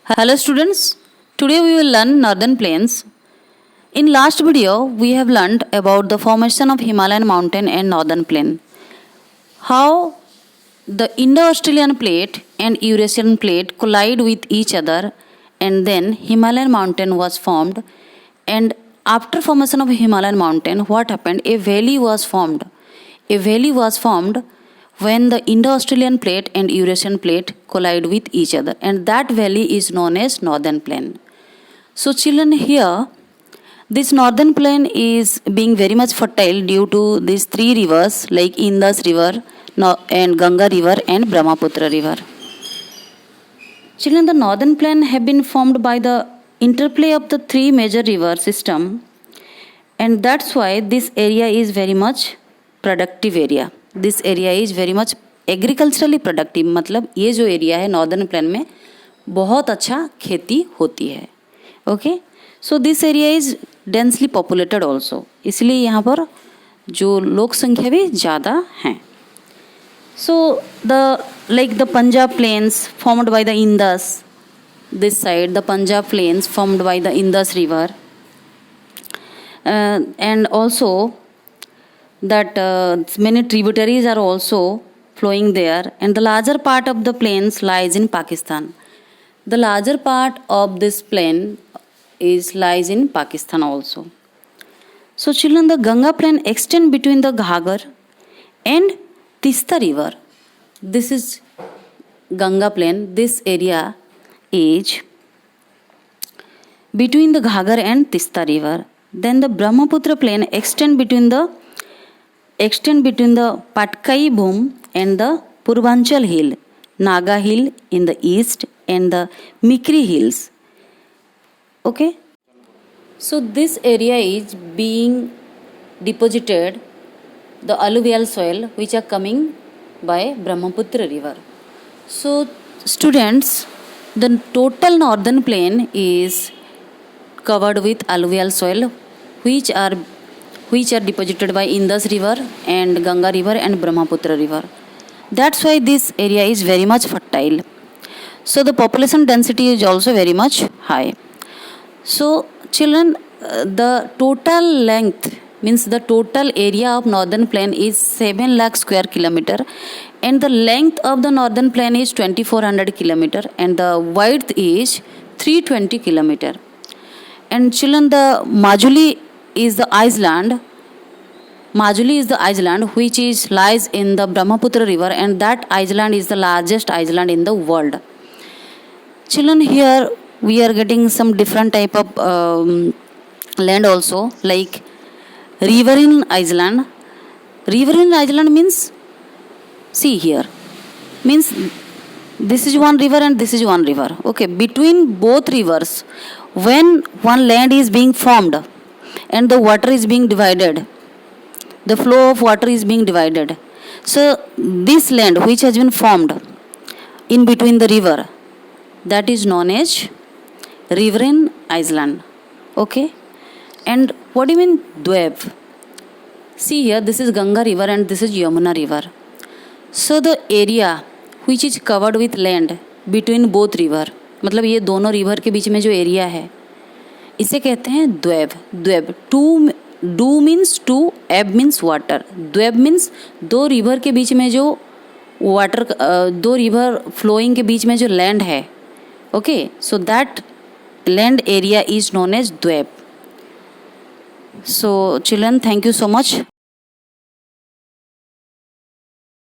Hello students, today we will learn northern plains. In last video, we have learned about the formation of Himalayan mountain and northern plain. How the Indo-Australian plate and Eurasian plate collide with each other and then Himalayan mountain was formed, and after formation of Himalayan mountain, what happened? A valley was formed. A valley was formed when the Indo-Australian plate and Eurasian plate collide with each other, and that valley is known as northern plain. So children, here this northern plain is being very much fertile due to these three rivers like Indus river and Ganga river and Brahmaputra river. Children, the northern plain have been formed by the interplay of the three major river system, and that's why this area is very much productive area. This area is very much agriculturally productive, मतलब ये जो area है northern plain में बहुत अच्छा खेती होती है. Okay, so this area is densely populated also, इसलिए यहाँ पर जो लोक संख्या भी ज़्यादा हैं. So the Punjab plains formed by the Indus, this side the Punjab plains formed by the Indus river, and also that many tributaries are also flowing there, and the larger part of the plains lies in Pakistan. The larger part of this plain lies in Pakistan also. So children, the Ganga plain extend between the Ghagar and Tista river. This is Ganga plain. This area is between the Ghagar and Tista river. Then the Brahmaputra plain extend between the Patkai Bhum and the Purvanchal hill, Naga hill in the east and the Mikri hills. Okay, so this area is being deposited the alluvial soil which are coming by Brahmaputra river. So students, the total northern plain is covered with alluvial soil which are deposited by Indus river and Ganga river and Brahmaputra river. That's why this area is very much fertile. So the population density is also very much high. So children, the total length means the total area of northern plain is 7 lakh square kilometer, and the length of the northern plain is 2400 kilometer, and the width is 320 kilometer. And children, the Majuli is the island. Majuli is the island which lies in the Brahmaputra river, and that island is the largest island in the world. Children, here we are getting some different type of land also, like riverine island. Riverine island means, see here, means this is one river and this is one river. Okay, between both rivers, when one land is being formed and the water is being divided, the flow of water is being divided. So this land which has been formed in between the river, that is known as riverine island. Okay, and what do you mean Dweb? See here, this is Ganga river and this is Yamuna river. So the area which is covered with land between both river, मतलब ये दोनों river के बीच में जो area है इसे कहते हैं द्वेब. द्वेब, डू मीन्स टू, एब मीन्स वाटर. द्वेब मीन्स दो रिवर के बीच में जो वाटर, दो रिवर फ्लोइंग के बीच में जो लैंड है. Okay, so that land area is known as doab. So children, thank you so much.